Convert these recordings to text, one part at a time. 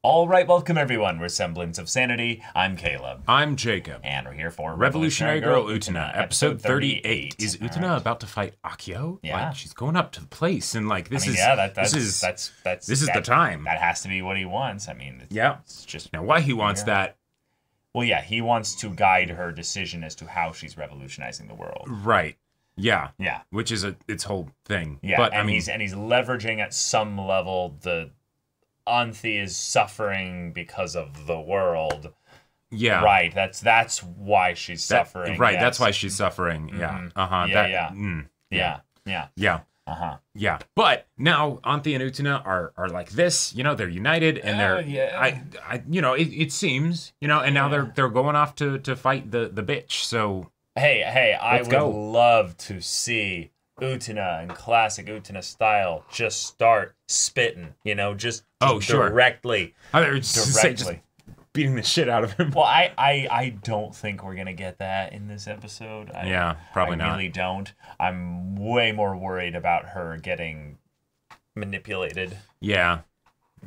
All right, welcome everyone. We're Semblance of Sanity. I'm Caleb. I'm Jacob. And we're here for Revolutionary Girl Utena, episode 38. Is Utena about to fight Akio? Yeah. Like, she's going up to the place, and like, this is the time. That has to be what he wants. I mean, it's just... Now, why he wants that... Well, yeah, he wants to guide her decision as to how she's revolutionizing the world. Right. Yeah. Yeah. Which is its whole thing. Yeah, but, and he's leveraging at some level the... Anthe is suffering because of the world. Yeah. Right. That's why she's suffering. Right. Yes. That's why she's suffering. Mm-hmm. Yeah. Uh-huh. Yeah. Uh-huh. Yeah. But now Anthe and Utena are like this, they're united and it seems, and now they're going off to fight the bitch. So Hey, I would love to see Utena in classic Utena style just start spitting, just directly. Just beating the shit out of him. Well, I don't think we're gonna get that in this episode. Probably not. I really don't. I'm way more worried about her getting manipulated. Yeah.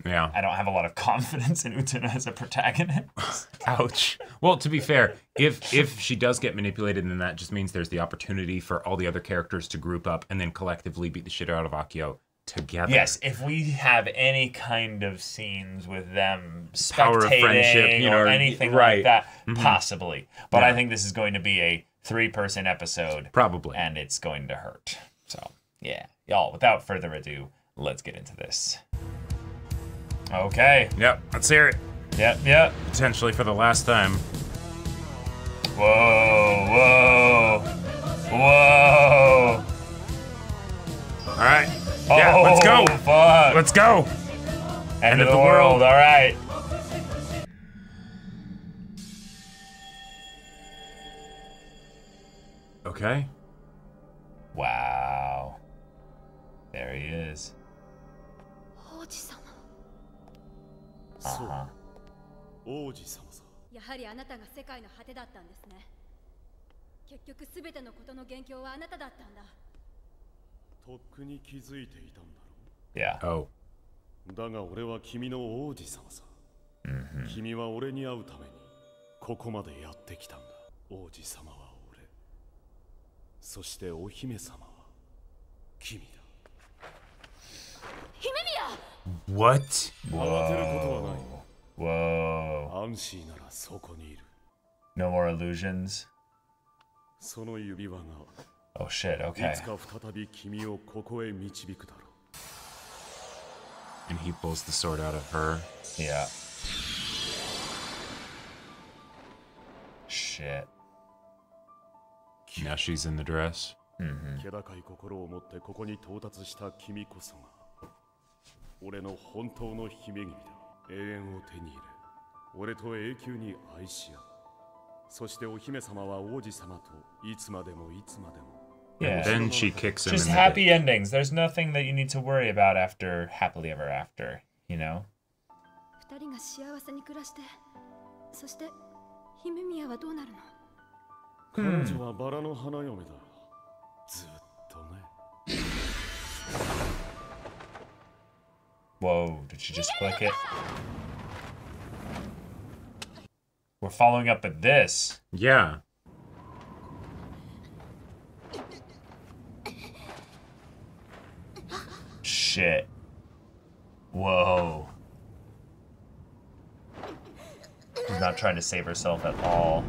I don't have a lot of confidence in Utena as a protagonist. Ouch. Well, to be fair, if she does get manipulated, then that just means there's the opportunity for all the other characters to group up and then collectively beat the shit out of Akio together. Yes, if we have any kind of scenes with them Power of spectating friendship, or anything like that, possibly. But I think this is going to be a 3-person episode. Probably. And it's going to hurt. So, yeah. Y'all, without further ado, let's get into this. Okay. Yep, let's hear it. Yep. Potentially for the last time. Whoa. All right. Yeah, let's go. Fuck. Let's go. End of the world. All right. Okay. Wow. There he is. Uh-huh. 王子様さ。やはりあなたが世界の果てだったんですね。結局すべてのことの元凶はあなただったんだ。とっくに気づいていたんだろう。Yeah. Oh. だが俺は君の王子様さ。君は俺に会うためにここまでやってきたんだ。王子様は俺。そしてお姫様は君だ。姫宮。 What? 慌てることはない。 Whoa. アンシーならそこにいる。 No more illusions. その指輪が Oh shit, い okay. つか再び君をここへ導くだろう。 And he pulls the sword out of her. Yeah. Shit. Now she's in the dress. 気高い心を持ってここに到達した君こそが俺の本当の姫君だ。永遠を手に入れ、俺と永久に愛し合う。そしてお姫様は王子様といつまでもいつまでも。Yeah. Then she kicks him Just in the happy dick. endings. There's nothing that you need to worry about after happily ever after, you know? 二人が幸せに暮らして、そして姫宮はどうなるの？彼女はバラの花嫁だ。ずっとね。 Whoa, did she just click it? We're following up at this. Yeah. Shit. Whoa. She's not trying to save herself at all.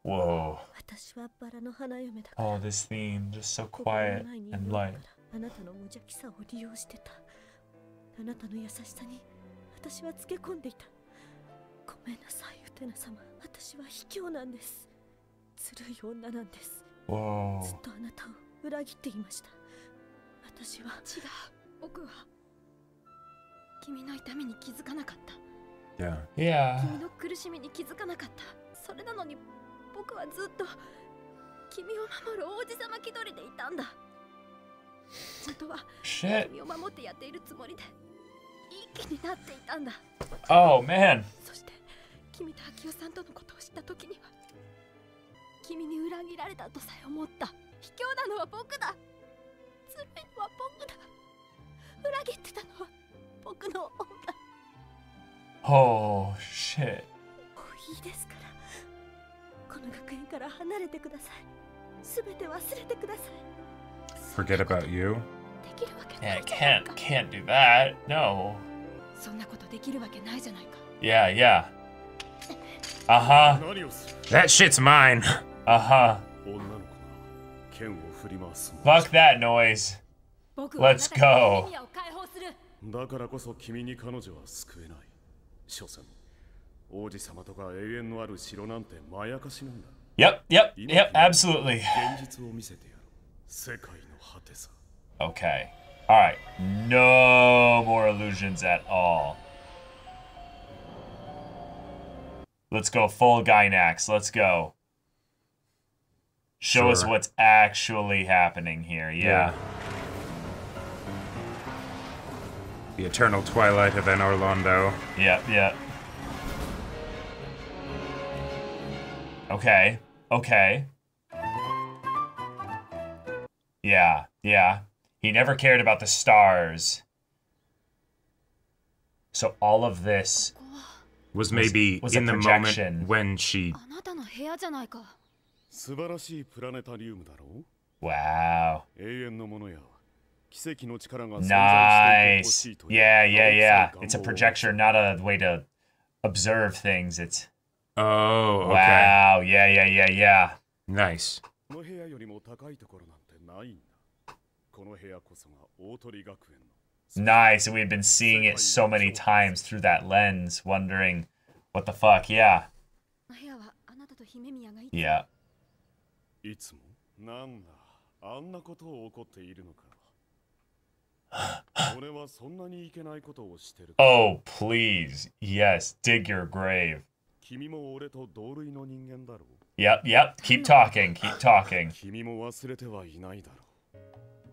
Whoa. 私はバラの花嫁だ。 Oh, this theme, just so quiet and light. あなたの無邪気さを利用してた。あなたの優しさに私はつけ込んでいた。ごめんなさい、ウテナ様。私は卑怯なんです。ずるい女なんです。 Whoa. ずっとあなたを裏切っていました。私は違う。僕は君の痛みに気づかなかった。 Yeah. Yeah. 君の苦しみに気づかなかった。それなのに僕はずっと君を守る王子様気取りでいたんだ。本当は Shit. 君を守ってやっているつもりでいい気になっていたんだ。 Oh, man. そして君と明夫さんとのことを知った時には君に裏切られたとさえ思った。卑怯なのは僕だ。ずるいのは僕だ。裏切ってたのは僕 Oh shit. もういいですから。この学園から離れてください。すべて忘れてください。 Forget about you? できるわけない Yeah, じゃないか。 can't do that. No. そんなことできるわけないじゃないか。 Yeah, yeah. Uh-huh. 何をする That shit's mine. Uh-huh. 女の子が剣を振り回す Fuck that noise. 僕はあな Let's たに go. エミヤを解放する。だからこそ君に彼女は救えない。所詮王子様とか永遠のある城なんてまやかしなんだ。 Yep, yep, yep, absolutely. 現実を見せてやろう。世界の果てさ。 Okay. Alright. No more illusions at all. Let's go full Gynax. Let's go. Show us Sure. what's actually happening here. Yeah. The eternal twilight of Enor Londo. Yep, yep. Okay. Okay. Yeah, yeah. He never cared about the stars. So all of this Was maybe was a in the projection. moment when she あなたの部屋じゃないか。素晴らしいプラネタリウムだろう。 Wow. 永遠のものや奇跡の力が存在していてほし Nice. いという Yeah, yeah, yeah. 青 It's さ a い願望を projector, not a way to observe things. It's Oh, okay. wow. Yeah, yeah, yeah, yeah. Nice. この部屋よりも高いところなんてないんだ。この部屋こそが大鳥学園の Nice. And we've been seeing it so many times through that lens, wondering what the fuck. Yeah. 部屋はあなたと姫宮がいつ Yeah. いつもなんだあんなことを起こっているのか。俺はそんなにいけないことをしてる。 Oh, please. Yes. Dig your grave. 君も俺と同類の人間だろう。 Yep, yep. Keep talking. Keep talking. 君も忘れてはいないだろ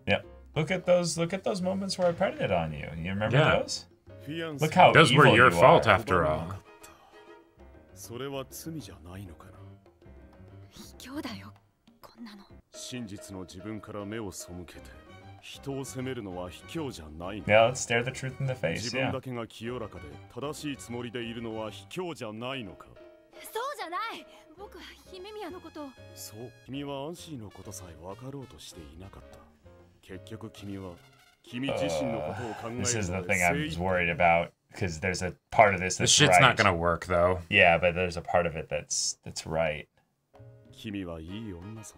Yep. Look at those moments where I printed on you. You remember Yeah. those? う。フィアン Look how Those were evil your you fault are. after all. それは罪じゃないのかな。卑怯だよ。こんなの。真実の自分から目を背けて人を責めるのは卑怯じゃないの。 Yeah, let's stare the truth in the face. 自分 Yeah. だけが清らかで正しいつもりでいるのは卑怯じゃないのか。そうじゃない。僕は姫宮のことを。そう、君はアンシーのことさえ分かろうとしていなかった。結局君は君自身のことを考える This is the ので thing I 精 was 一杯 worried about because there's a part of this This that's shit's right. not gonna work though. Yeah, but there's a part of it that's right. 君はいい女さ。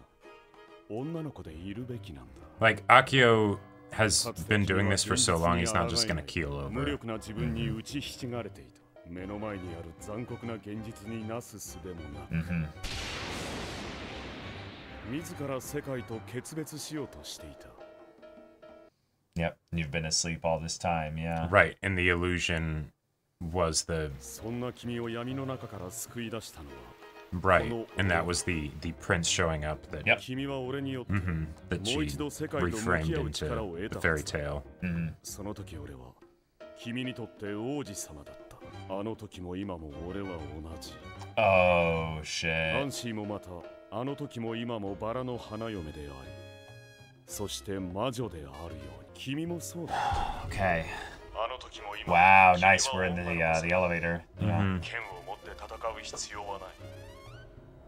女の子でいるべきなんだ。 Like Akio has been doing this for so long, he's not just gonna keel 無 over. 力な自分に打ちひしがれていた。目の前にある残酷な現実になすすべもなく、 Mm-hmm. 自ら世界と決別しようとしていた。 Yep. You've been asleep all this time. Yeah. Right, and the illusion was the そんな君を闇の中から救い出したのは、 right, and that was the prince showing up that Yep. 君は俺によって that も she う一度世界と向き reframed 合う力を into 得 the たは fairy ずだ。 tale. Mm-hmm. その時俺は君にとって王子様だった。あの時も今も俺は同じ。 Oh ア shit. ンシーもまたあの時も今もバラの花嫁であり、そして魔女であるように君もそうだ。 Okay. あの時も今も Wow. 君は Nice. We're in the 女の子 the elevator. Yeah. 剣を持って戦う必要はない。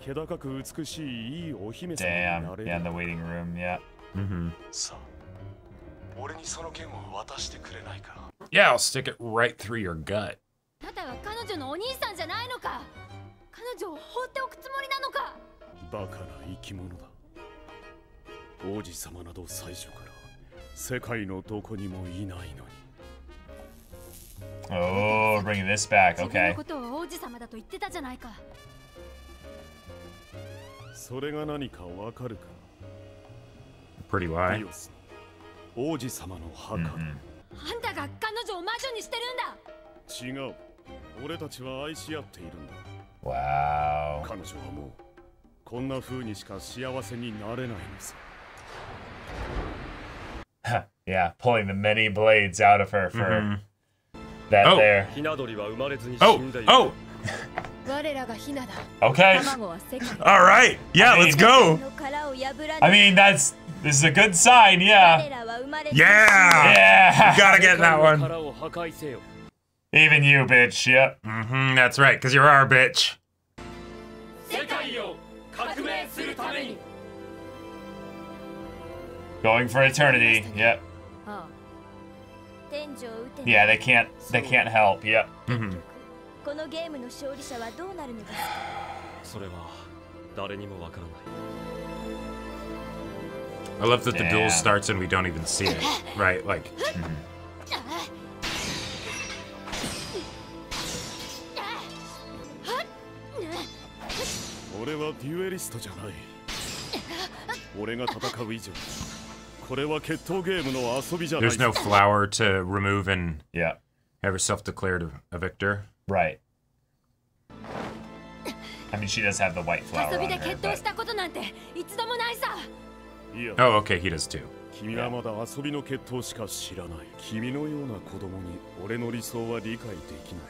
気高く美しいいいお姫様に Damn. なれる。 Yeah. In the waiting room. Yeah. Mm-hmm. さあ、俺にその剣を渡してくれないか。 Yeah, I'll stick it right through your gut. あなたは彼女のお兄さんじゃないのか。彼女を放っておくつもりなのか。バカな生き物だ。王子様など最初から世界のどこにもいないのに。 Oh, bringing this back. 自分の Okay. ことを王子様だと言ってたじゃないか。それが何かわかるか。 Pretty デ lie. ィオス、王子様の墓。 Mm-hmm. あんたが彼女を魔女にしてるんだ。違う。俺たちは愛し合っているんだ。 Wow. 彼女はもうこんな風にしか幸せになれないのさ。 Yeah. Pulling the many blades out of her for Mhm. that Oh. there. ひな鳥は生まれずに死 Oh, んでいる。 oh, 我らがヒナだ。 Okay. 卵は世界 all right. Yeah, let's go. の殻を破ら I mean, this is a good sign. Yeah. らは生まれ Yeah. Yeah. Gotta get that one. 殻を破壊せよ。Even you, bitch. Yep. Mm-hmm, that's right, because you're our bitch. Going for eternity. Yep. Yeah, they can't help. Yep. Mm-hmm. I love that the duel starts and we don't even see it, right? Like. There's no flower to remove and have herself declared a victor. Right. I mean, she does have the white flower on her, but... Oh, okay, he does too. 君はまだ遊びの決闘しか知らない。君のような子供に俺の理想は理解できない。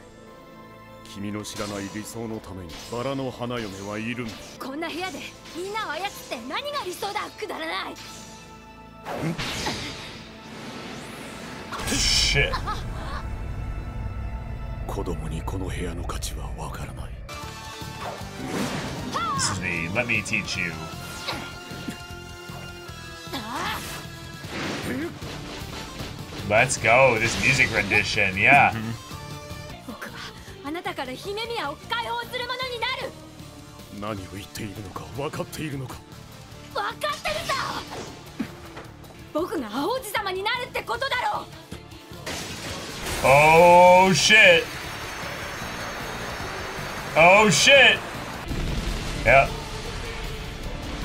君の知らない理想のためにバラの花嫁はいるんだ。こんな部屋でみんなを操って何が理想だ。くだらない。Shit. 子供にこの部屋の価値はわからない。This is the let me teach you. Let's go. This music rendition, yeah. 僕はあなたから姫宮を解放するものになる。何を言っているのか分かっているのか。分かってるさ。僕が王子様になるってことだろう。Oh shit. Oh shit. Yep.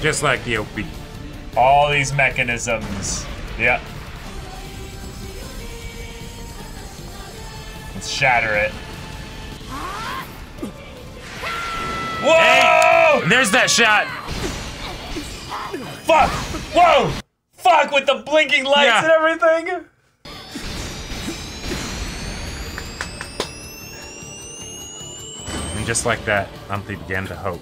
Just like the OP. All these mechanisms. Yep. Let's shatter it. Whoa! Hey, there's that shot. Fuck! Whoa! Fuck with the blinking lights and everything. And just like that, Anthy began to hope.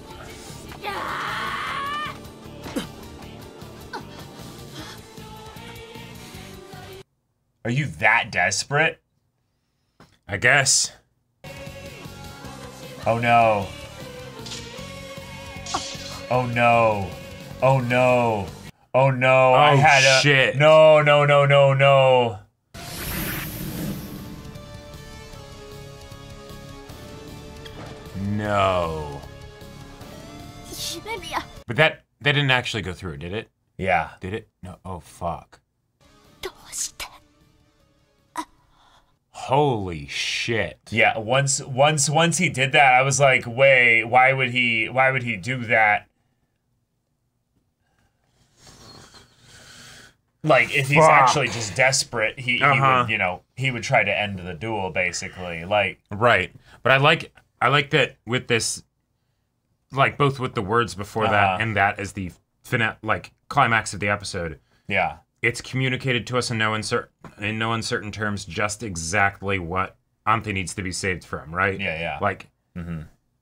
Are you that desperate? I guess. Oh no. Oh no. Oh no. Oh no. I had a shit. No, no, no, no, no. No. But that didn't actually go through, did it? Yeah. Did it? No. Oh fuck. Holy shit. Yeah, once he did that, I was like, wait, why would he do that? Like, if he's actually just desperate, he would, you know, he would try to end the duel, basically. Like, right. But I like that with this, like, both with the words before that and that as the climax of the episode. Yeah. It's communicated to us in no uncertain terms just exactly what Anthy needs to be saved from, right? Yeah, yeah. Like,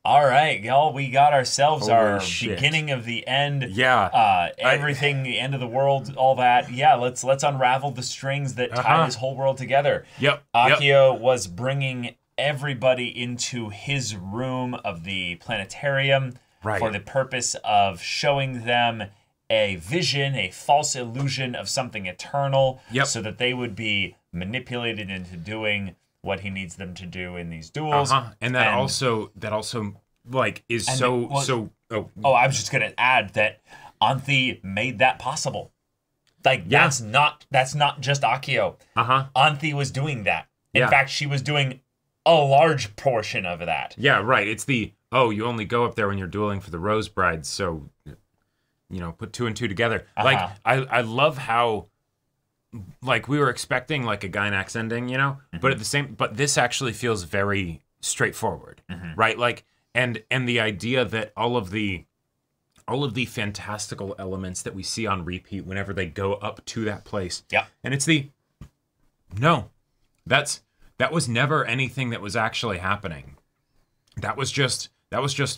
all right, y'all, we got ourselves our shit. Beginning of the end. Yeah. Everything, the end of the world, all that. Yeah, let's unravel the strings that tie this whole world together. Yep. Akio was bringing everybody into his room of the planetarium for the purpose of showing them a vision, a false illusion of something eternal, so that they would be manipulated into doing what he needs them to do in these duels. And that also like is so. I was just gonna add that Anthy made that possible. Like that's not just Akio. Anthy was doing that. In fact, she was doing a large portion of that. Yeah, right. It's the you only go up there when you're dueling for the Rose Brides, so. You know, put two and two together. Like, I love how, like, we were expecting, like, a Gainax ending, you know? But but this actually feels very straightforward, right? Like, and the idea that all of the fantastical elements that we see on repeat whenever they go up to that place. Yeah. And it's that was never anything that was actually happening. That was just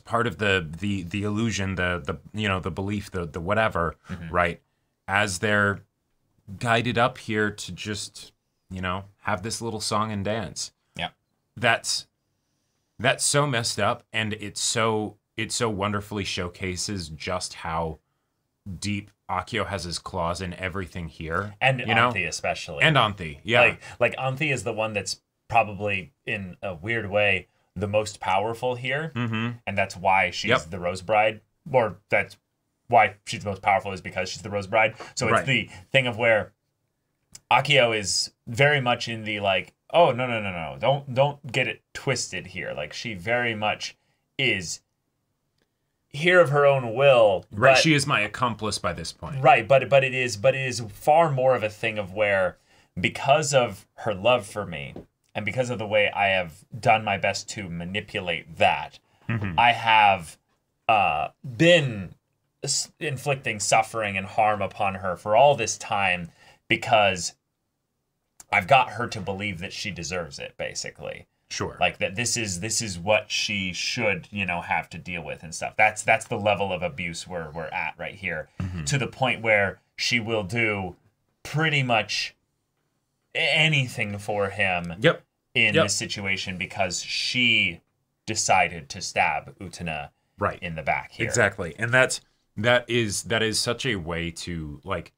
part of the illusion, the you know, the belief, the whatever, right? As they're guided up here to just, you know, have this little song and dance. Yeah. that's so messed up, and it so wonderfully showcases just how deep Akio has his claws in everything here, and you know? Anthy especially, and Anthy, yeah, like Anthy is the one that's probably in a weird way the most powerful here, and that's why she's the Rose Bride, or that's why she's the most powerful is because she's the Rose Bride. So it's the thing of where Akio is very much in the like, oh no, don't get it twisted here. Like she very much is here of her own will. Right, she is my accomplice by this point. Right, but it is far more of a thing of where, because of her love for me, and because of the way I have done my best to manipulate that, I have been inflicting suffering and harm upon her for all this time, because I've got her to believe that she deserves it, basically. Sure. Like that this is what she should, have to deal with and stuff. That's the level of abuse we're at right here. To the point where she will do pretty much anything for him in this situation because she decided to stab Utena in the back here. Exactly. And that is such a way to like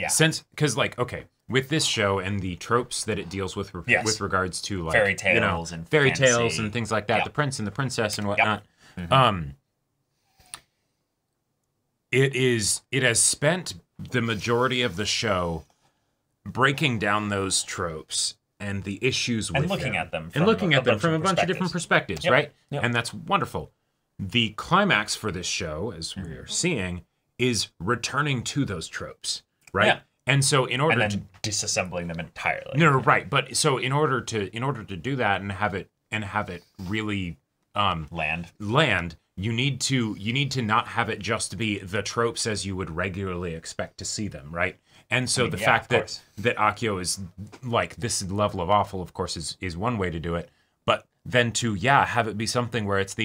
since because like okay, with this show and the tropes that it deals with regards to like fairy tales and fairy fantasy. tales and things like that, the prince and the princess and whatnot. It has spent the majority of the show breaking down those tropes and the issues with and looking at them from a bunch of different perspectives, right? And that's wonderful. The climax for this show, as we are seeing, is returning to those tropes, right? Yeah. And so in order to disassembling them entirely. No, right. But so in order to do that and have it really land, you need to not have it just be the tropes as you would regularly expect to see them, right? And so the fact that Akio is like this level of awful, of course, is one way to do it. But then to have it be something where it's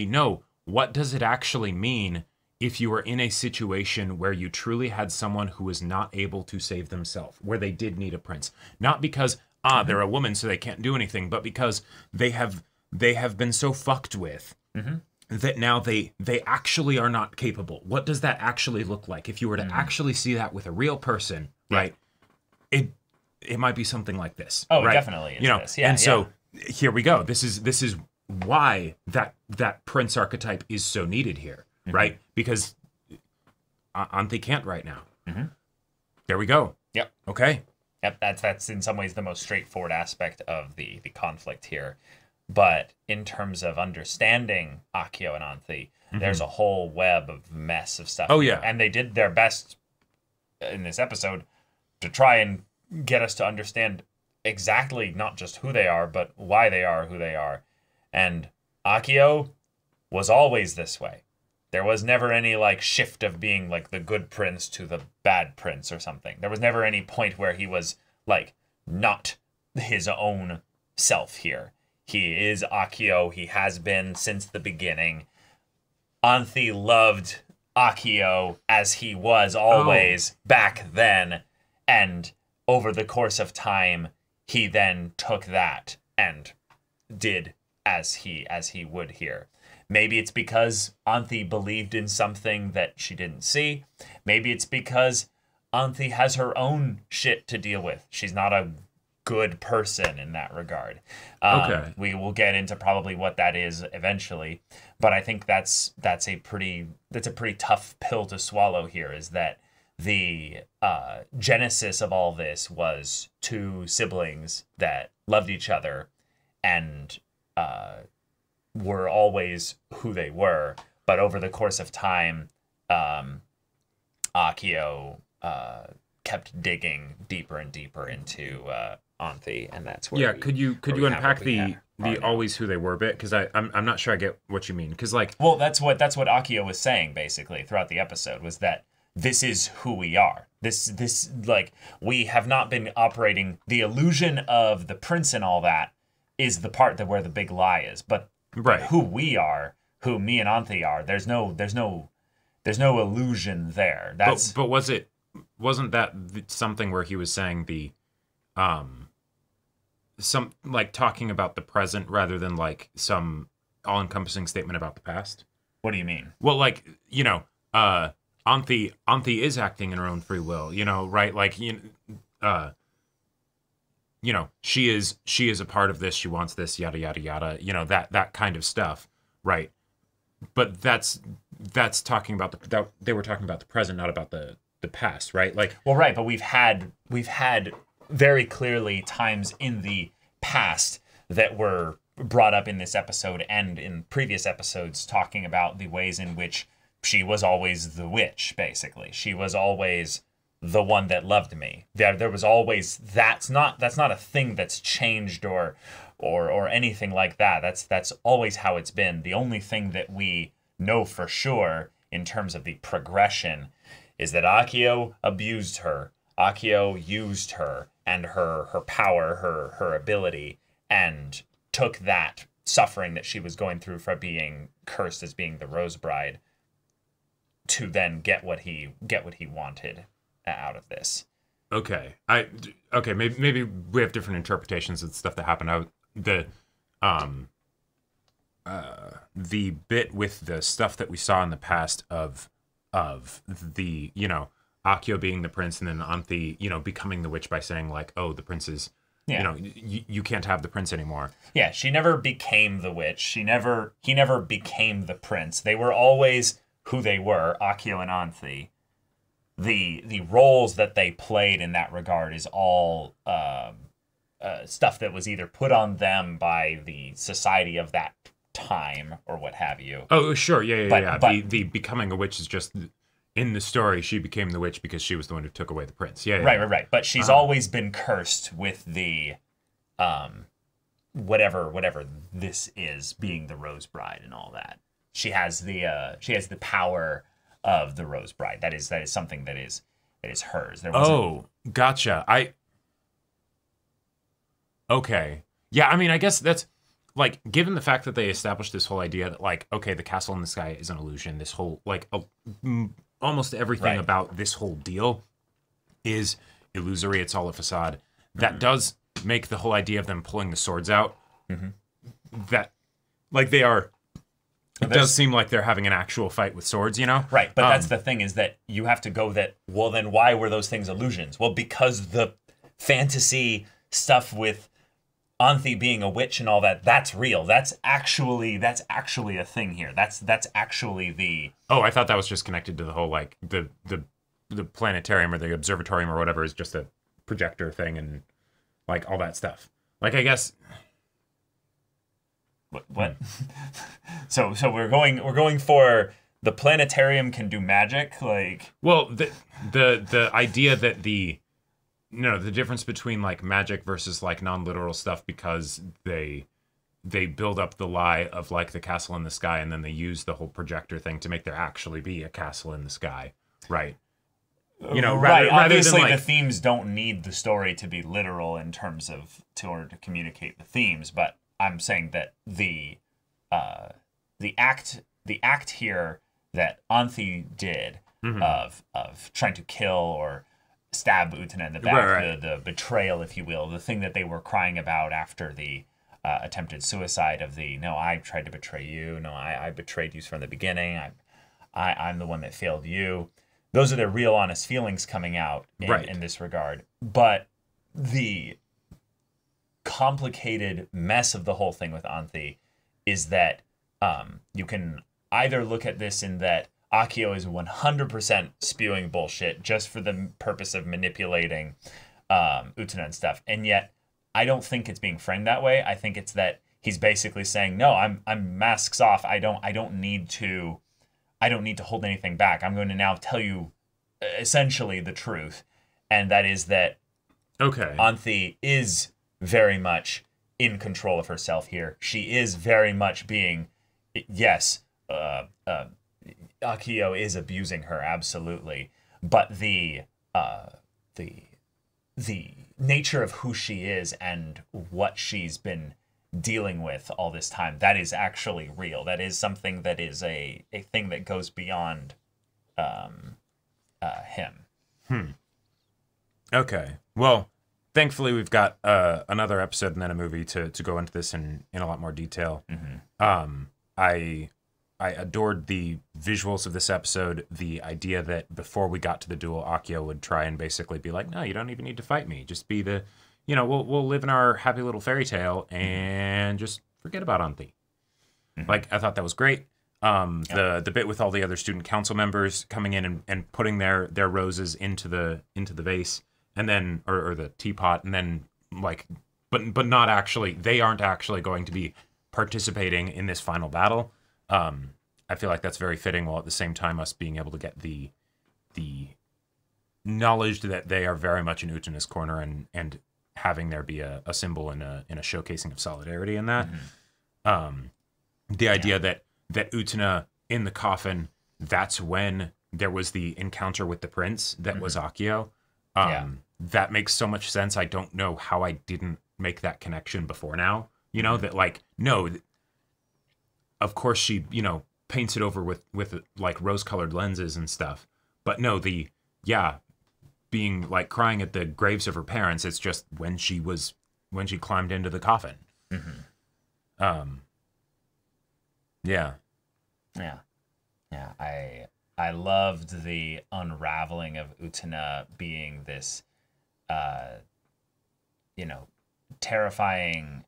what does it actually mean if you were in a situation where you truly had someone who was not able to save themselves, where they did need a prince, not because they're a woman so they can't do anything, but because they have been so fucked with that now they actually are not capable. What does that actually look like? If you were to actually see that with a real person, right? It might be something like this. Oh, right? It definitely is this. Yeah, and so here we go. This is why that prince archetype is so needed here. Right? Because Anthy can't right now. There we go. Yep. Okay. Yep. That's in some ways the most straightforward aspect of the conflict here. But in terms of understanding Akio and Anthy, there's a whole web of mess of stuff. Oh, yeah. And they did their best in this episode to try and get us to understand exactly not just who they are, but why they are who they are. And Akio was always this way. There was never any like shift of being like the good prince to the bad prince or something. There was never any point where he was like not his own self here. He is Akio. He has been since the beginning. Anthy loved Akio as he was always back then. And over the course of time, he then took that and did as he would here. Maybe it's because Anthy believed in something that she didn't see. Maybe it's because Anthy has her own shit to deal with. She's not a good person in that regard. Okay. We will get into probably what that is eventually, but I think that's a pretty tough pill to swallow here, is that the genesis of all this was two siblings that loved each other and were always who they were, but over the course of time, Akio kept digging deeper and deeper into Anthy, and that's where could you unpack the always who they were bit, because I'm not sure I get what you mean, because like that's what Akio was saying basically throughout the episode, was that this is who we are. This like, we have not been operating the illusion of the prince and all that is the part that where the big lie is, but who we are, who me and Anthy are, there's no illusion there. That's but wasn't that something where he was saying the some like talking about the present rather than like some all-encompassing statement about the past. What do you mean? Well, like, you know, Anthi is acting in her own free will, you know, right? Like, you know, she is a part of this. She wants this, yada yada yada. You know, that kind of stuff, right? But that's talking about they were talking about the present, not about the past, right? Like, well, right, but we've had very clearly times in the past that were brought up in this episode and in previous episodes talking about the ways in which she was always the witch, basically. She was always the one that loved me. There was always that's not a thing that's changed or anything like that. That's always how it's been. The only thing that we know for sure in terms of the progression is that Akio abused her. Akio used her and her power, her ability, and took that suffering that she was going through for being cursed as being the Rose Bride to then get what he wanted out of this. Okay. Maybe we have different interpretations of the stuff that happened. The bit with the stuff that we saw in the past of the, you know, Akio being the prince and then Anthi, you know, becoming the witch by saying like, oh, the prince is, you know, you can't have the prince anymore. Yeah, she never became the witch. He never became the prince. They were always who they were, Akio and Anthi. The roles that they played in that regard is all stuff that was either put on them by the society of that time or what have you. Oh, sure, yeah. But the becoming a witch is just in the story. She became the witch because she was the one who took away the prince. Yeah. Right. But she's always been cursed with the whatever this is, being the Rose Bride and all that. She has the power of the Rose Bride. That is something that is hers. Gotcha. Okay. Yeah, I mean, I guess that's like, given the fact that they established this whole idea that like, okay, the castle in the sky is an illusion. This whole like almost everything about this whole deal is illusory. It's all a facade. That does make the whole idea of them pulling the swords out. That like they are. It does seem like they're having an actual fight with swords, you know? Right, but that's the thing, is that you have to go that, well, then why were those things illusions? Well, because the fantasy stuff with Anthi being a witch and all that, that's real. That's actually a thing here. That's actually the... Oh, I thought that was just connected to the whole, like, the planetarium or the observatorium or whatever is just a projector thing and, like, all that stuff. Like, I guess... What? So we're going for the planetarium can do magic, like. Well, the idea that the difference between like magic versus like non-literal stuff, because they build up the lie of like the castle in the sky and then they use the whole projector thing to make there actually be a castle in the sky, right? You know, rather obviously than, like, the themes don't need the story to be literal in terms of in order to communicate the themes, but I'm saying that the act here that Anthi did of trying to kill or stab Utena in the back, the betrayal, if you will, the thing that they were crying about after the attempted suicide of no, I tried to betray you, no, I betrayed you from the beginning, I'm the one that failed you. Those are their real, honest feelings coming out in this regard. But the complicated mess of the whole thing with Anthi is that you can either look at this in that Akio is 100% spewing bullshit just for the purpose of manipulating Utena and stuff, and yet I don't think it's being framed that way. I think it's that he's basically saying, no, I'm masks off. I don't need to hold anything back. I'm going to now tell you essentially the truth, and that is that Anthi is very much in control of herself here. She is very much being, yes, Akio is abusing her, absolutely, but the nature of who she is and what she's been dealing with all this time, that is actually real. That is something that is a thing that goes beyond him. Okay. Well, thankfully we've got another episode and then a movie to go into this in a lot more detail. I adored the visuals of this episode. The idea that before we got to the duel, Akio would try and basically be like, no, you don't even need to fight me. Just be the, we'll live in our happy little fairy tale and just forget about Anthy. Like, I thought that was great. The bit with all the other student council members coming in and putting their roses into the vase, and then or the teapot, and then like, but not actually, they aren't actually going to be participating in this final battle. I feel like that's very fitting, while at the same time us being able to get the knowledge that they are very much in Utena's corner, and having there be a symbol and a showcasing of solidarity in that. The idea that Utena in the coffin, that's when there was the encounter with the prince that was Akio. That makes so much sense. I don't know how I didn't make that connection before now. That like, no, of course she, paints it over with like rose-colored lenses and stuff. But no, being like crying at the graves of her parents, it's just when she climbed into the coffin. Yeah. I loved the unraveling of Utena being this, terrifying,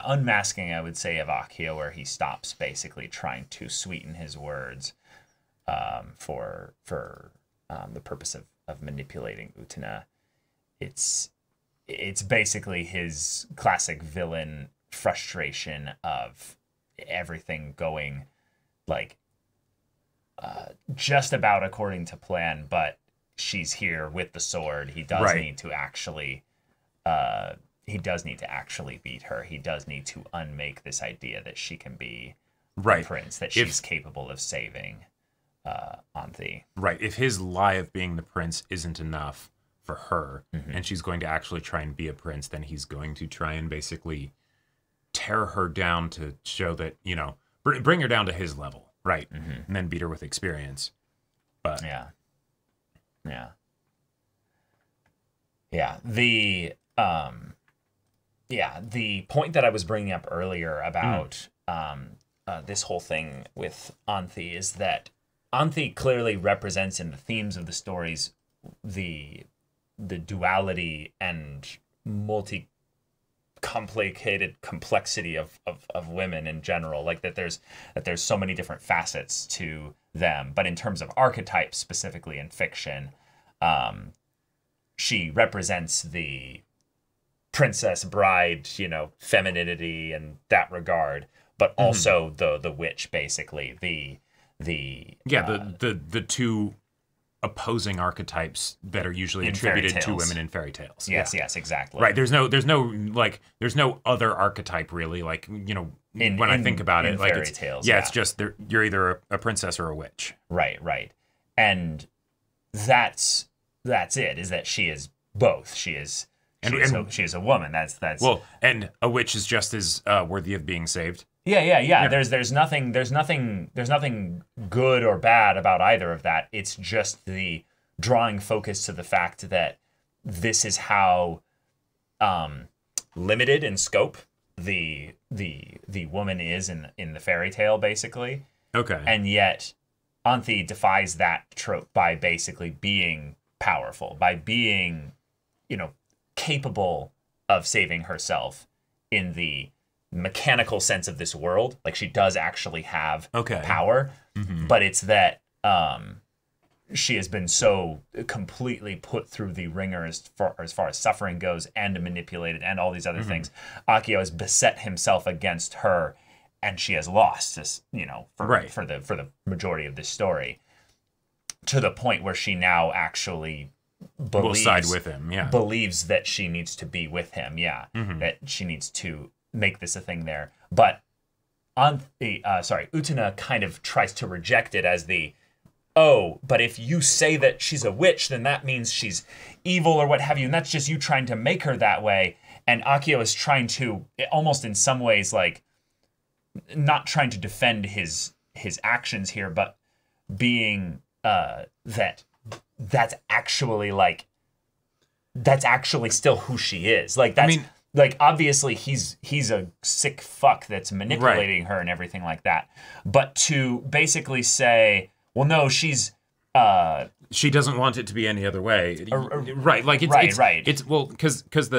unmasking, I would say, of Akio, where he stops basically trying to sweeten his words, for the purpose of manipulating Utena. It's basically his classic villain frustration of everything going like just about according to plan, but she's here with the sword. He does need to actually beat her. He does need to unmake this idea that she can be the prince, that she's capable of saving Anthy. Right. If his lie of being the prince isn't enough for her, and she's going to actually try and be a prince, then he's going to try and basically tear her down to show that, bring her down to his level, right? And then beat her with experience. But the point that I was bringing up earlier about this whole thing with Anthy is that Anthy clearly represents in the themes of the stories the duality and complicated complexity of women in general, like that there's so many different facets to them. But in terms of archetypes, specifically in fiction, she represents the princess bride, femininity in that regard, but also the witch, basically the two opposing archetypes that are usually attributed to women in fairy tales. Yes, exactly. Right. There's no other archetype really, like, when I think about it, like fairy tales. It's just you're either a princess or a witch. Right. And that's it, is that she is both. She is a woman. That's well, and a witch is just as worthy of being saved. Yeah. There's nothing good or bad about either of that. It's just the drawing focus to the fact that this is how limited in scope the woman is in the fairy tale, basically. Okay. And yet Anthy defies that trope by basically being powerful, by being, capable of saving herself in the mechanical sense of this world. Like, she does actually have power, but it's that she has been so completely put through the ringer as far as suffering goes, and manipulated, and all these other things. Akio has beset himself against her, and she has lost this, for the majority of this story, to the point where she now actually will side with him. Believes that she needs to be with him. That she needs to make this a thing there. But Utena kind of tries to reject it as but if you say that she's a witch, then that means she's evil or what have you, and that's just you trying to make her that way. And Akio is trying to, almost in some ways, like, not trying to defend his actions here, but being that's actually like that's actually still who she is. Like that's like obviously he's a sick fuck that's manipulating her and everything like that. But to basically say, well, no, she doesn't want it to be any other way. Right. Like it's well, because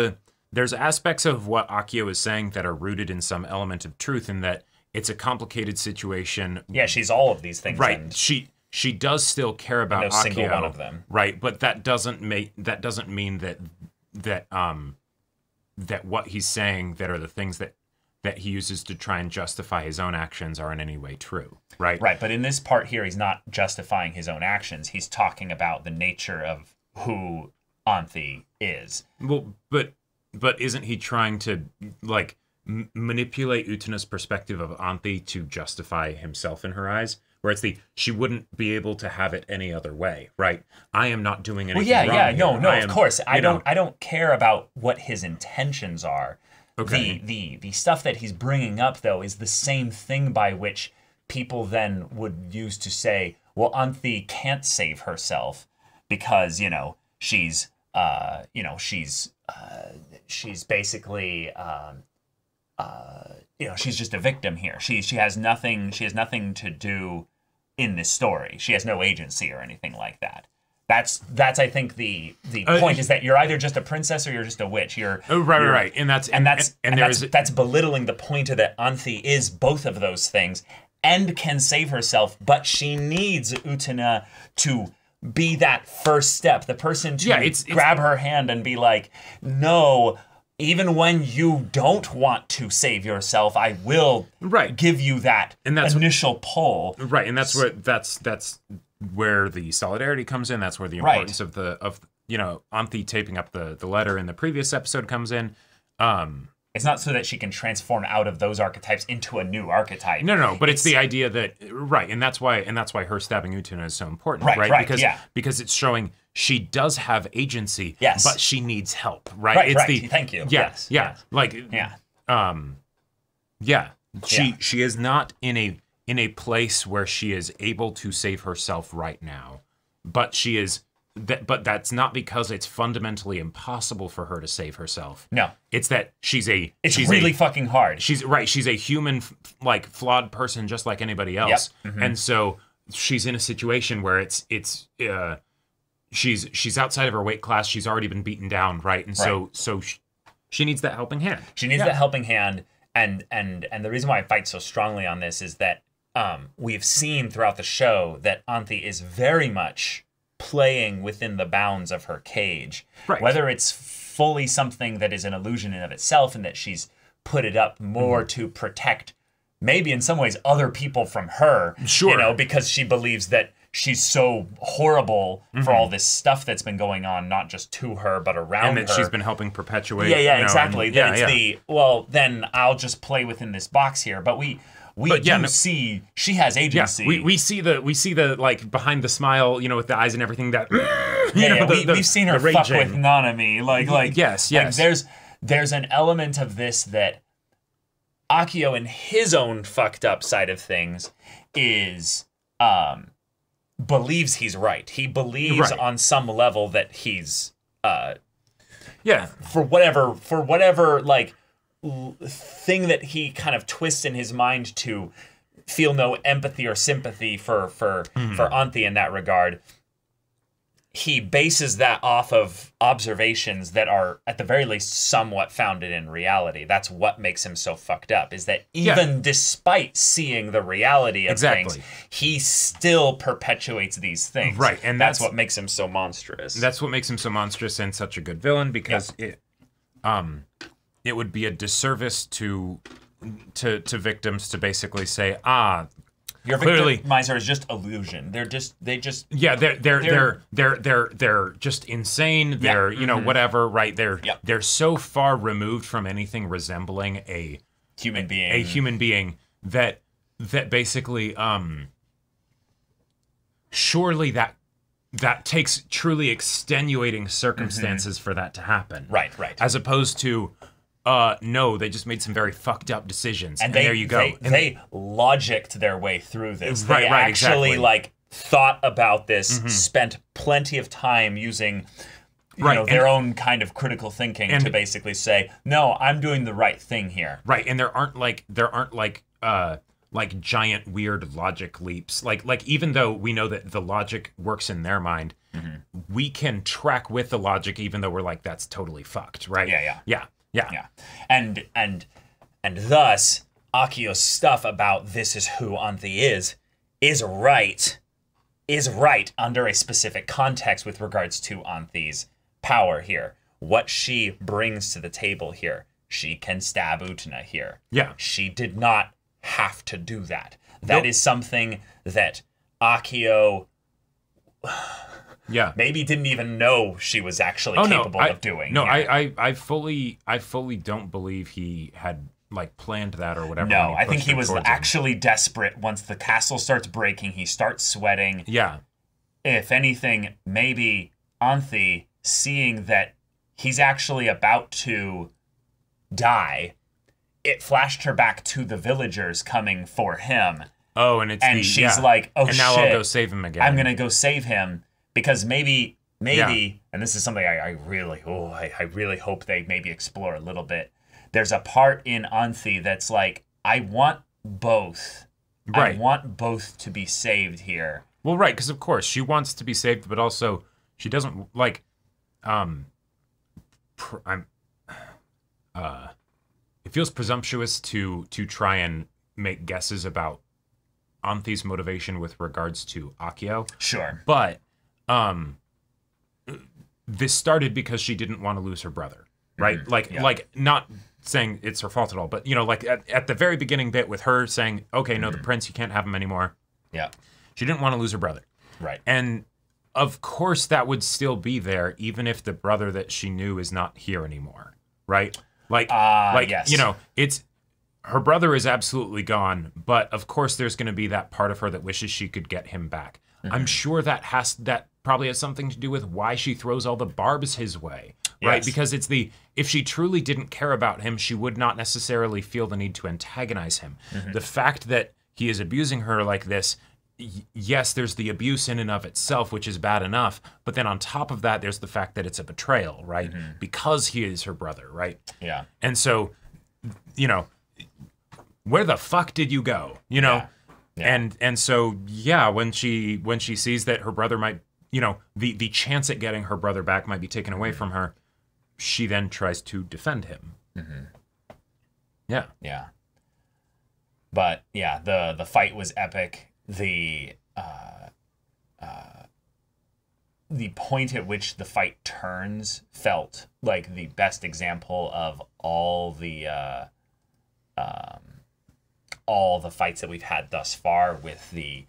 there's aspects of what Akio is saying that are rooted in some element of truth, in that it's a complicated situation. Yeah, she's all of these things. Right. She does still care about no Akio. Single one of them. Right, but that doesn't mean that what he's saying, that are the things that he uses to try and justify his own actions, are in any way true. Right. Right, but in this part here, he's not justifying his own actions. He's talking about the nature of who Anthy is. Well, but isn't he trying to like manipulate Utena's perspective of Anthy to justify himself in her eyes? Where it's she wouldn't be able to have it any other way, right? I am not doing anything wrong. Yeah, no, of course. I don't care about what his intentions are. Okay. The stuff that he's bringing up, though, is the same thing by which people then would use to say, well, Anthy can't save herself because, she's basically, she's just a victim here. She has nothing to do in this story. She has no agency or anything like that. That's I think the point is that you're either just a princess or you're just a witch. Right. And that's belittling the point of that Anthy is both of those things and can save herself, but she needs Utena to be that first step, the person to grab her hand and be like, no, even when you don't want to save yourself, I will give you that initial pull. Right, and that's where the solidarity comes in. That's where the importance of Anthy taping up the letter in the previous episode comes in. It's not so that she can transform out of those archetypes into a new archetype. No, but it's the idea that and that's why her stabbing Utena is so important, right? Because it's showing she does have agency, but she needs help, right? Thank you. Yes. She is not in a place where she is able to save herself right now, but she is. But that's not because it's fundamentally impossible for her to save herself. No, it's that she's really fucking hard. She's a human, flawed person just like anybody else, and so she's in a situation where she's outside of her weight class. She's already been beaten down, right? And so she needs that helping hand. She needs that helping hand, and the reason why I fight so strongly on this is that we've seen throughout the show that Anthy is very much playing within the bounds of her cage. Right. Whether it's fully something that is an illusion in of itself and that she's put it up more to protect maybe in some ways other people from her. Sure. Because she believes that she's so horrible for all this stuff that's been going on, not just to her, but around her. And that she's been helping perpetuate. Exactly. Then I'll just play within this box here. But we see she has agency. Yeah, we see the behind the smile, with the eyes and everything that we've seen her fuck with Nanami. Yes. There's an element of this that Akio, in his own fucked up side of things, is believes he's right. He believes on some level that he's for whatever thing that he kind of twists in his mind to feel no empathy or sympathy for Anthy in that regard. He bases that off of observations that are, at the very least, somewhat founded in reality. That's what makes him so fucked up, is that even despite seeing the reality of things, he still perpetuates these things. Right, and that's what makes him so monstrous. That's what makes him so monstrous and such a good villain, because it would be a disservice to victims to basically say, your victimizer is just illusion. They're just insane. They're whatever, right? They're so far removed from anything resembling a human being that basically surely that takes truly extenuating circumstances for that to happen. Right. As opposed to no, they just made some very fucked up decisions, and there you go. They logicked their way through this. Right, they actually exactly. thought about this, spent plenty of time using their own kind of critical thinking to basically say, no, I'm doing the right thing here. Right, and there aren't giant weird logic leaps. Like even though we know that the logic works in their mind, we can track with the logic even though we're like, that's totally fucked, right? Yeah. And thus Akio's stuff about this is who Anthy is right under a specific context with regards to Anthy's power here. What she brings to the table here. She can stab Utena here. Yeah. She did not have to do that. That is something that Akio maybe didn't even know she was actually capable of doing. No, I fully don't believe he had planned that or whatever. No, I think he was actually desperate. Once the castle starts breaking, he starts sweating. Yeah. If anything, maybe Anthy, seeing that he's actually about to die, it flashed her back to the villagers coming for him. Oh, and she's like, oh, and now shit, I'll go save him again. I'm going to go save him because maybe, and this is something I really hope they maybe explore a little bit. There's a part in Anthy that's like, I want both. Right. I want both to be saved here. Well, right, because of course she wants to be saved, but also she doesn't it feels presumptuous to try and make guesses about Anthy's motivation with regards to Akio. Sure. But this started because she didn't want to lose her brother, right? Like not saying it's her fault at all, but at the very beginning bit with her saying, okay, no, the prince, you can't have him anymore. Yeah. She didn't want to lose her brother. Right. And of course that would still be there even if the brother that she knew is not here anymore, right? Yes. It's her brother is absolutely gone, but of course there's going to be that part of her that wishes she could get him back. I'm sure that probably has something to do with why she throws all the barbs his way, right? Yes. Because if she truly didn't care about him, she would not necessarily feel the need to antagonize him. The fact that he is abusing her like this, yes, there's the abuse in and of itself, which is bad enough. But then on top of that, there's the fact that it's a betrayal, right? Because he is her brother, right? Yeah. And so, where the fuck did you go? Yeah. And so, when she sees that her brother might, the chance at getting her brother back might be taken away from her, she then tries to defend him. Yeah. Yeah. But yeah, the fight was epic. The point at which the fight turns felt like the best example of all the fights that we've had thus far, with the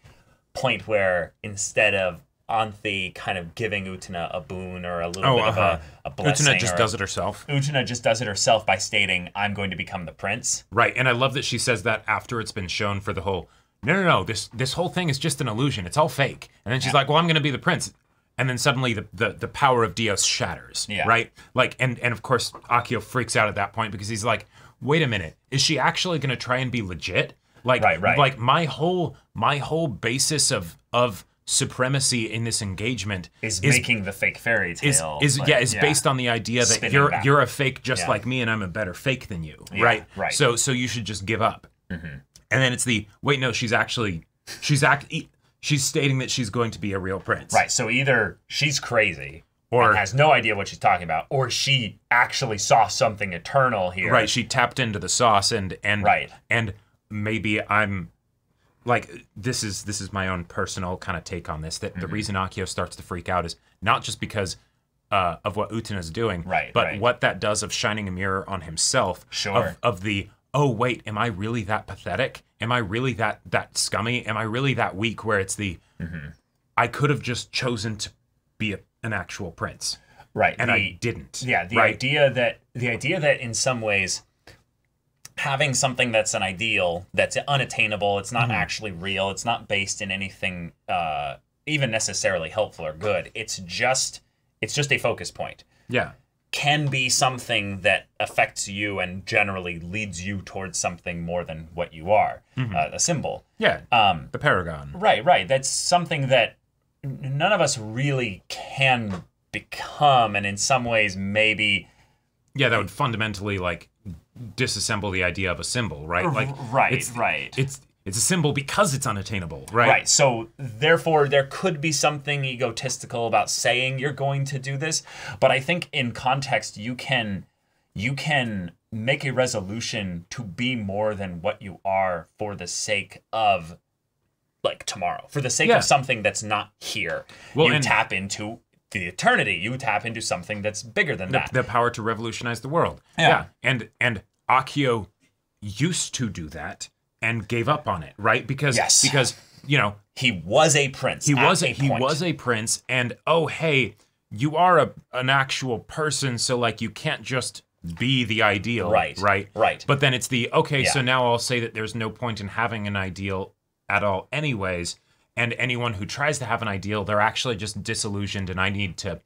point where instead of Anthy kind of giving Utena a boon or a little bit of a blessing. Utena just does it herself. Utena just does it herself by stating, I'm going to become the prince. Right, and I love that she says that after it's been shown for the whole, no, this whole thing is just an illusion. It's all fake. And then she's like, well, I'm going to be the prince. And then suddenly the power of Dios shatters, right? And of course, Akio freaks out at that point because he's like, wait a minute, is she actually going to try and be legit? Right. Like my whole basis of supremacy in this engagement is making the fake fairy tale. Is based on the idea that you're a fake just like me, and I'm a better fake than you, right? Right. So you should just give up. And then it's she's stating that she's going to be a real prince. Right. So either she's crazy or has no idea what she's talking about, or she actually saw something eternal here. Right. She tapped into the sauce and right. And maybe I'm like, this is my own personal kind of take on this, that the reason Akio starts to freak out is not just because of what Utena's doing, but what that does of shining a mirror on himself. Sure. Of the, oh wait, am I really that pathetic? Am I really that scummy? Am I really that weak? Where it's the, I could have just chosen to be an actual prince, right? And I didn't. Yeah, the idea that in some ways, having something that's an ideal, that's unattainable, it's not actually real, it's not based in anything even necessarily helpful or good. It's just a focus point. Yeah. can be something that affects you and generally leads you towards something more than what you are, a symbol. Yeah, the paragon. Right. That's something that none of us really can become, and in some ways maybe... Yeah, that would fundamentally, like, disassemble the idea of a symbol, right? Like, right. It's a symbol because it's unattainable, right? Right. So therefore, there could be something egotistical about saying you're going to do this, but I think in context, you can make a resolution to be more than what you are for the sake of, like, tomorrow, for the sake of something that's not here. Well, you tap into the eternity. You tap into something that's bigger than that. The power to revolutionize the world. Yeah. And Akio used to do that and gave up on it, right? Because you know, he was a prince. He was a prince, and oh hey, you are an actual person, so like you can't just be the ideal, right? But then it's so now I'll say that there's no point in having an ideal at all anyways, and anyone who tries to have an ideal, they're actually just disillusioned, and I need to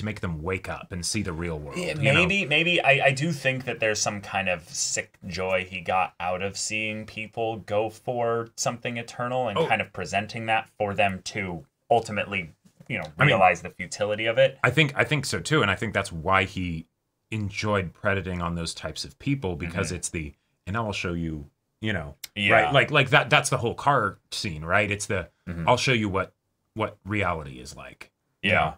make them wake up and see the real world. Yeah, maybe I do think that there's some kind of sick joy he got out of seeing people go for something eternal and kind of presenting that for them to ultimately, realize the futility of it. I think so too, and I think that's why he enjoyed predating on those types of people, because it's and I'll show you, right? Like that's the whole car scene, right? It's I'll show you what reality is like. Yeah.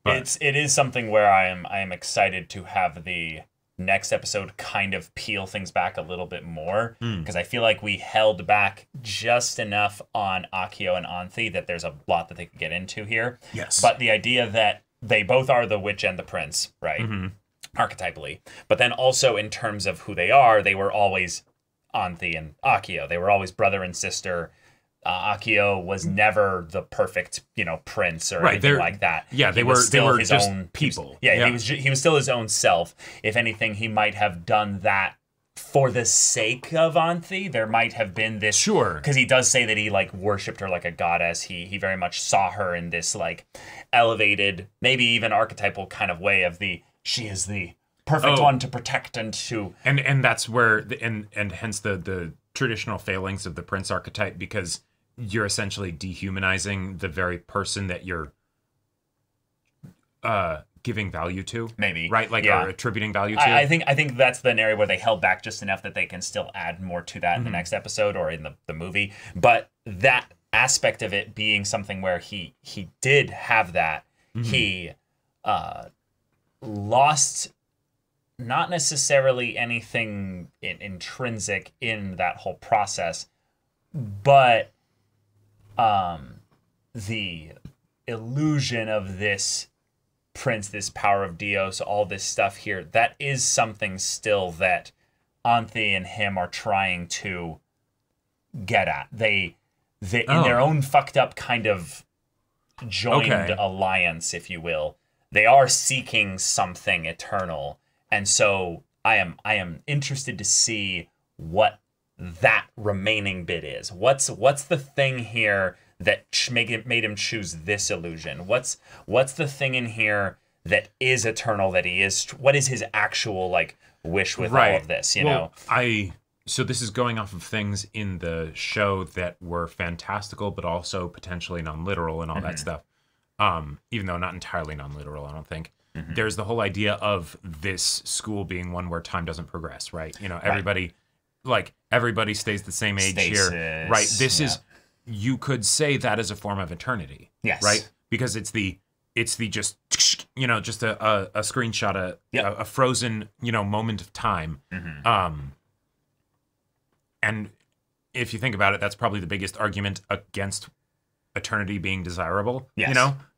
But it is something where I am excited to have the next episode kind of peel things back a little bit more, because I feel like we held back just enough on Akio and Anthy that there's a lot that they could get into here. Yes. But the idea that they both are the witch and the prince, right? Archetypally. But then also in terms of who they were always Anthy and Akio. They were always brother and sister. Akio was never the perfect, prince or anything like that. Yeah, they were just own people. He was still his own self. If anything, he might have done that for the sake of Anthy. There might have been this, because he does say that he worshipped her like a goddess. He very much saw her in this elevated, maybe even archetypal kind of way of she is the perfect one to protect and to and that's where and hence the traditional failings of the prince archetype, because you're essentially dehumanizing the very person that you're giving value to, maybe, right? Or attributing value to. I think that's the area where they held back just enough that they can still add more to that in the next episode or in the movie. But that aspect of it being something where he did have that, he lost not necessarily anything intrinsic in that whole process, but the illusion of this prince, this power of Dios, all this stuff here, that is something still that Anthy and him are trying to get at. They in their own fucked up kind of joined alliance, if you will, they are seeking something eternal. And so I am interested to see what that remaining bit is. What's the thing here that made him choose this illusion? What's the thing in here that is eternal, that he is? What is his actual wish with all of this? So this is going off of things in the show that were fantastical, but also potentially non-literal and all that stuff. Even though not entirely non-literal, I don't think. There's the whole idea of this school being one where time doesn't progress, right? Everybody stays the same age here, right? This is, you could say that is a form of eternity, right? Because it's the just just a screenshot, a frozen moment of time, and if you think about it, that's probably the biggest argument against eternity being desirable,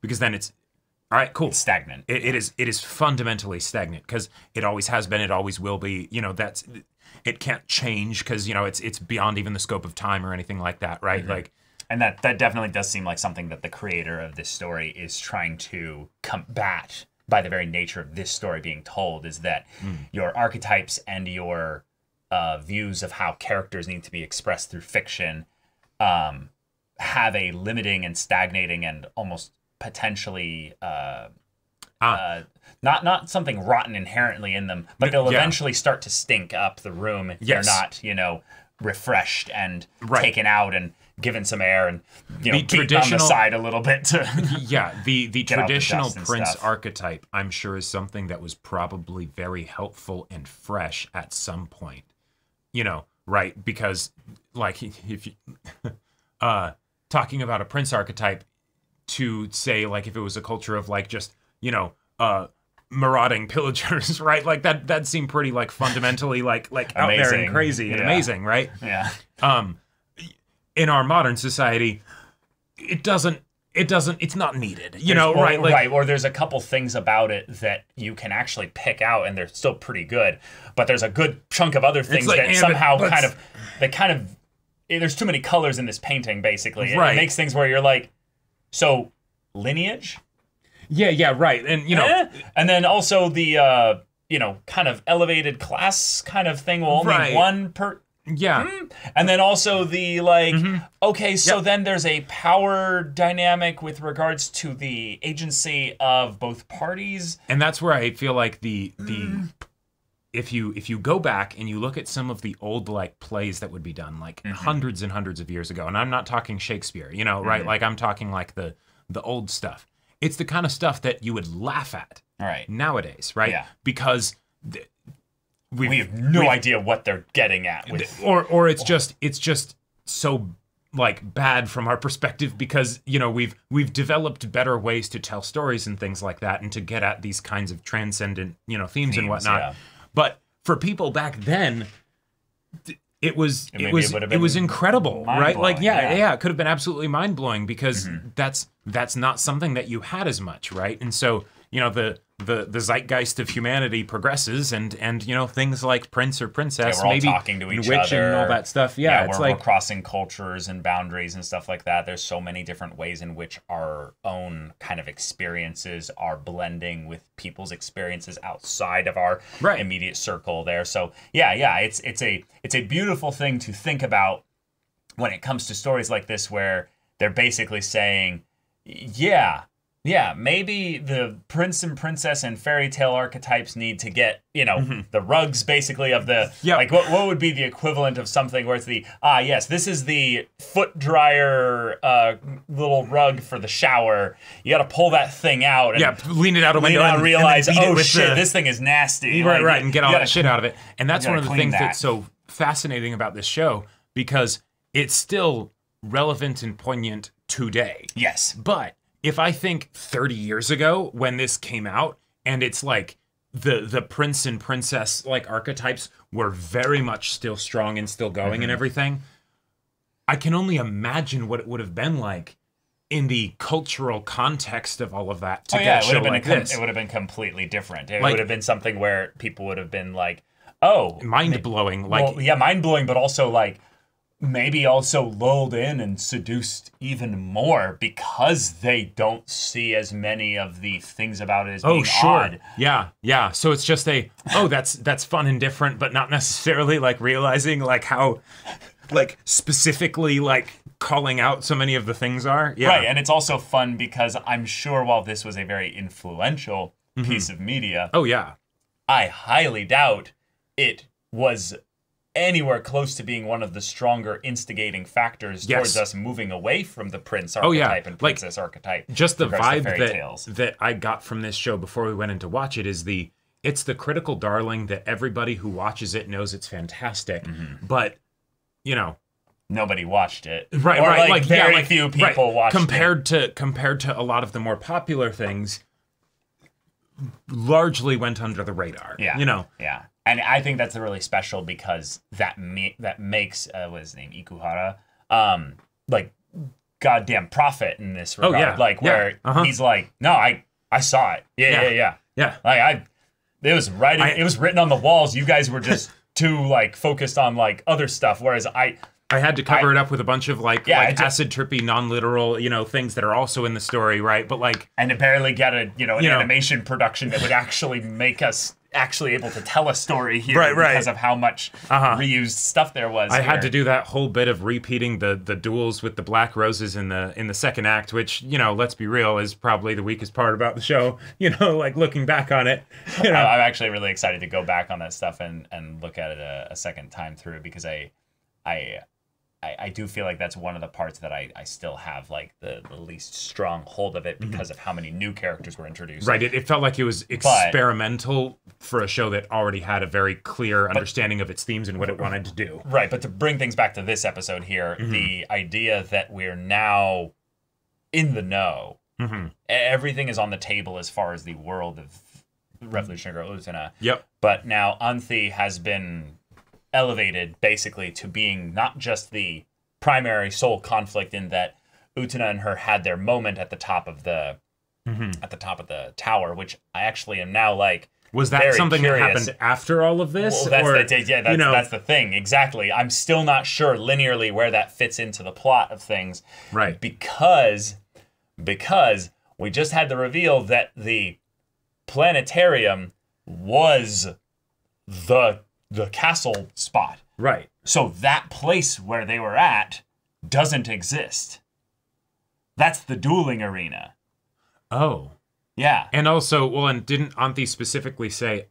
because then it's all right, cool. It's stagnant. It is fundamentally stagnant, because it always has been. It always will be. It can't change, because it's beyond even the scope of time or anything like that, right? And that definitely does seem like something that the creator of this story is trying to combat by the very nature of this story being told, is that your archetypes and your views of how characters need to be expressed through fiction have a limiting and stagnating and almost potentially not something rotten inherently in them, but they'll eventually start to stink up the room if they're not, refreshed and taken out and given some air and beaten on the side a little bit to the traditional prince archetype, I'm sure, is something that was probably very helpful and fresh at some point. Right? Because like if you talking about a prince archetype, to say like if it was a culture of like just marauding pillagers, right? Like that seemed pretty like fundamentally like out there and crazy and amazing, right? Yeah. In our modern society, it's not needed, right? Like, right. Or there's a couple things about it that you can actually pick out and they're still pretty good, but there's a good chunk of other things that somehow there's too many colors in this painting, basically. It makes things where you're like, so lineage? Yeah, right. And, and then also the, kind of elevated class kind of thing. Well, only one per... Yeah. And then also the, okay, so then there's a power dynamic with regards to the agency of both parties. And that's where I feel like the if you go back and you look at some of the old, like, plays that would be done, like, hundreds and hundreds of years ago, and I'm not talking Shakespeare, right? Like, I'm talking, like, the old stuff. It's the kind of stuff that you would laugh at nowadays, right? Yeah. Because we have no idea what they're getting at with, or it's just so like bad from our perspective because we've developed better ways to tell stories and things like that and to get at these kinds of transcendent themes and whatnot. Yeah. But for people back then, it was incredible, right? Like it could have been absolutely mind blowing because that's not something that you had as much, right? And so the zeitgeist of humanity progresses and things like prince or princess we're all maybe talking to each witch other and all that stuff. We're crossing cultures and boundaries and stuff like that. There's so many different ways in which our own kind of experiences are blending with people's experiences outside of our immediate circle there. So it's a beautiful thing to think about when it comes to stories like this where they're basically saying maybe the prince and princess and fairy tale archetypes need to get, the rugs basically of the, like what would be the equivalent of something where it's the, this is the foot dryer little rug for the shower. You got to pull that thing out. And lean it out a window and realize, this thing is nasty. Right, and get all that shit out of it. And that's one of the things that's so fascinating about this show because it's still relevant and poignant today. Yes. But if I think 30 years ago when this came out and it's like the prince and princess like archetypes were very much still strong and still going and everything, I can only imagine what it would have been like in the cultural context of all of that to get a show like this. It would have been completely different. It would have been something where people would have been like, oh. Mind-blowing. Mind-blowing, but also like, maybe also lulled in and seduced even more because they don't see as many of the things about it as being odd. Yeah. So it's just that's fun and different, but not necessarily like realizing like how like specifically like calling out so many of the things are. Yeah. Right, and it's also fun because I'm sure while this was a very influential piece of media, I highly doubt it was anywhere close to being one of the stronger instigating factors towards us moving away from the prince archetype and princess archetype. Just the vibe that I got from this show before we went in to watch it is it's the critical darling that everybody who watches it knows it's fantastic, but nobody watched it. Right, or right. Like very few people watched it. Compared to a lot of the more popular things, largely went under the radar. Yeah. Yeah. And I think that's really special because that makes what is his name, Ikuhara, like goddamn prophet in this regard. Like where he's like, no, I saw it. Yeah. Like it was it was written on the walls. You guys were just too like focused on like other stuff. Whereas I had to cover it up with a bunch of like acid trippy, non-literal, things that are also in the story, right? But like, and to barely get an animation production that would actually make us actually able to tell a story here Right. because of how much reused stuff there was. I here. had to do that whole bit of repeating the duels with the Black Roses in the second act, which, let's be real, is probably the weakest part about the show. Like looking back on it. I'm actually really excited to go back on that stuff and look at it a second time through, because I do feel like that's one of the parts that I still have like the least strong hold of it, because of how many new characters were introduced. Right. It felt like it was experimental for a show that already had a very clear understanding of its themes and what it wanted to do. Right. But to bring things back to this episode here, the idea that we're now in the know, everything is on the table as far as the world of Revolutionary Girl Utena. Yep. But now Anthy has been elevated basically to being not just the primary sole conflict, in that Utena and her had their moment at the top of the tower, which I actually am now like, was that something curious. that happened after all of this? Well, that's the thing. Exactly. I'm still not sure linearly where that fits into the plot of things. Right. Because we just had the reveal that the planetarium was the castle spot. Right. So that place where they were at doesn't exist. That's the dueling arena. Oh. Yeah. And also, and didn't Anthy specifically say,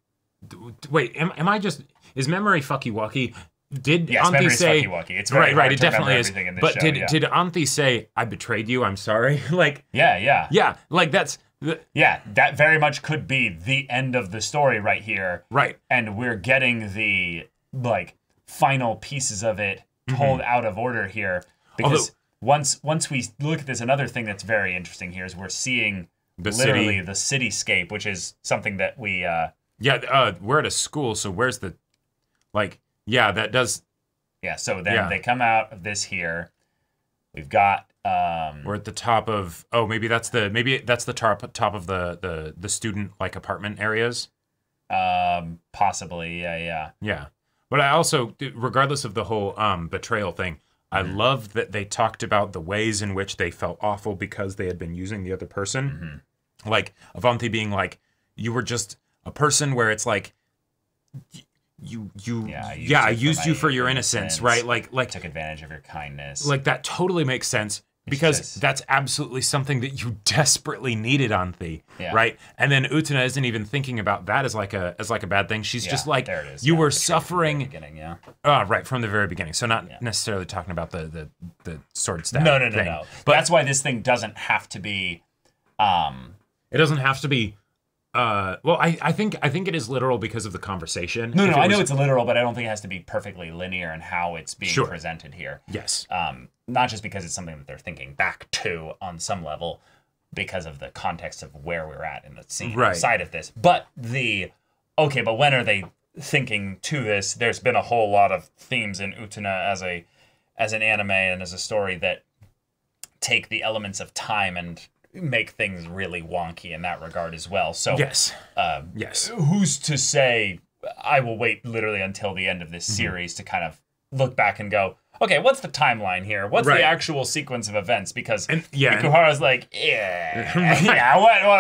wait, am I just, is memory fucky-wucky? Did Anthy say, fucky-wucky. It's very right, it definitely is. But did Anthy say, I betrayed you, I'm sorry? Like, yeah, like that's, that very much could be the end of the story right here. Right. And we're getting the, like, final pieces of it told out of order here. Because once we look at this, another thing that's very interesting here is we're seeing the cityscape, which is something that we... we're at a school, so where's the... Like, that does... Yeah, so then they come out of this here. We've got... we're at the top of... Oh, maybe that's the top of the student, like, apartment areas? Possibly, yeah. Yeah. But I also, regardless of the whole betrayal thing, I love that they talked about the ways in which they felt awful because they had been using the other person. Like, Anthy being like, you were just a person where it's like, I used you for your innocence, right? Like took advantage of your kindness. Like, that totally makes sense. Because that's absolutely something that you desperately needed, Anthy, right? And then Utena isn't even thinking about that as like a bad thing. She's just like, you were suffering, right from the very beginning. So not necessarily talking about the sword stab. No. But that's why this thing doesn't have to be. It doesn't have to be. I think it is literal because of the conversation. No, I know it's literal, but I don't think it has to be perfectly linear in how it's being presented here. Yes. Not just because it's something that they're thinking back to on some level, because of the context of where we're at in the scene side of this. But but when are they thinking to this? There's been a whole lot of themes in Utena as an anime and as a story that take the elements of time and make things really wonky in that regard as well. So yes. Who's to say? I will wait literally until the end of this series to kind of look back and go, okay, what's the timeline here? What's the actual sequence of events? Because Ikuhara's like,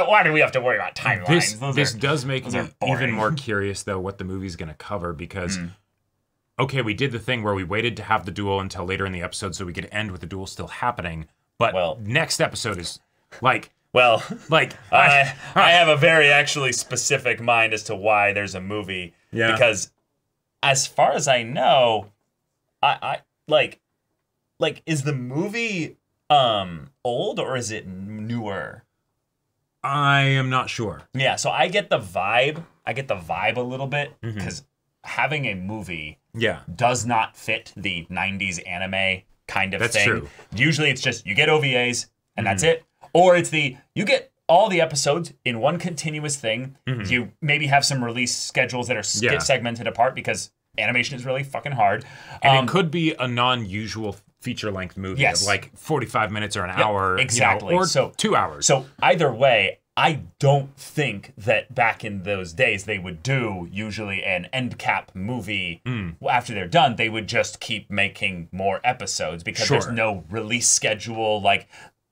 why do we have to worry about timelines? This does make me even more curious, though, what the movie's going to cover, because, okay, we did the thing where we waited to have the duel until later in the episode so we could end with the duel still happening, but next episode is, like... Well, I have a very actually specific mind as to why there's a movie. Yeah. Because as far as I know, I is the movie old or is it newer? I am not sure. Yeah, so I get the vibe a little bit, because having a movie does not fit the 90s anime kind of thing. That's true. Usually it's just you get OVAs and that's it. Or it's you get all the episodes in one continuous thing. You maybe have some release schedules that are segmented apart because animation is really fucking hard. And it could be a non-usual feature-length movie of like 45 minutes or an hour. Exactly. Or 2 hours. So either way, I don't think that back in those days they would do usually an end cap movie. After they're done, they would just keep making more episodes because there's no release schedule, like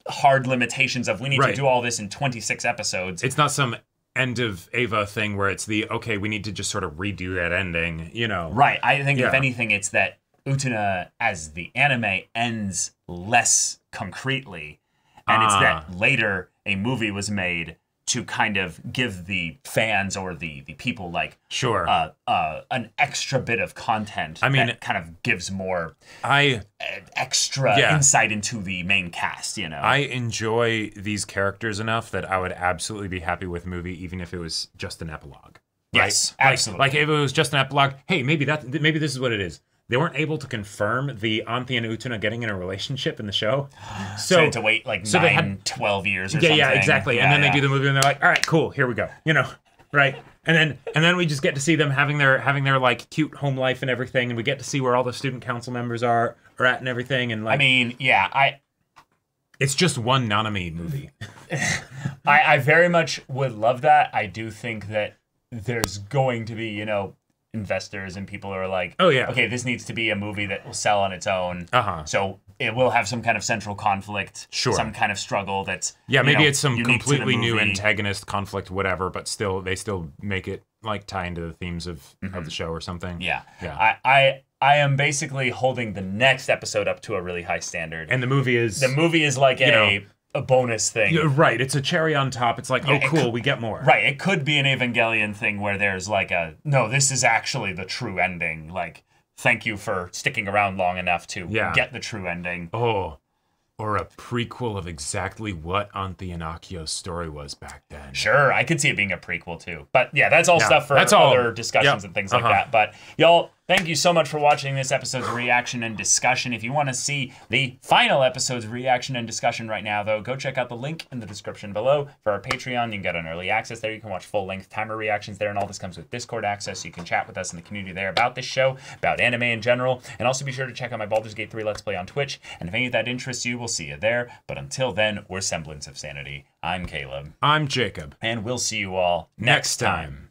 hard limitations of we need to do all this in 26 episodes. It's not some end of Eva thing where it's the, okay, we need to just sort of redo that ending, you know. Right. I think if anything, it's that Utena as the anime ends less concretely. And it's that later a movie was made to kind of give the fans or the people like an extra bit of content. I mean, that kind of gives more extra insight into the main cast. You know, I enjoy these characters enough that I would absolutely be happy with a movie, even if it was just an epilogue. Right? Yes, absolutely. Like if it was just an epilogue. Hey, maybe this is what it is. They weren't able to confirm the Anthy and Utena getting in a relationship in the show. So they had to wait like 12 years or something. Yeah, exactly. Yeah, and then they do the movie and they're like, all right, cool, here we go. You know, right? And then we just get to see them having their like cute home life and everything, and we get to see where all the student council members are at and everything. And like, I mean, it's just one Nanami movie. I very much would love that. I do think that there's going to be, you know, investors and people are like, oh yeah, okay, this needs to be a movie that will sell on its own. So it will have some kind of central conflict, some kind of struggle that's maybe it's some completely new antagonist conflict, whatever, but they still make it like tie into the themes of the show or something. I am basically holding the next episode up to a really high standard, and the movie is like a bonus thing. Right, it's a cherry on top. It's like, oh cool, we get more. Right, it could be an Evangelion thing where there's like no, this is actually the true ending. Like, thank you for sticking around long enough to get the true ending. Oh, or a prequel of exactly what Anthy and Akio's story was back then. Sure, I could see it being a prequel too. But yeah, that's all stuff for other discussions and things like that. But y'all, thank you so much for watching this episode's reaction and discussion. If you want to see the final episode's reaction and discussion right now, though, go check out the link in the description below for our Patreon. You can get an early access there. You can watch full-length timer reactions there, and all this comes with Discord access, so you can chat with us in the community there about this show, about anime in general, and also be sure to check out my Baldur's Gate 3 Let's Play on Twitch, and if any of that interests you, we'll see you there. But until then, we're Semblance of Sanity. I'm Caleb. I'm Jacob. And we'll see you all next time.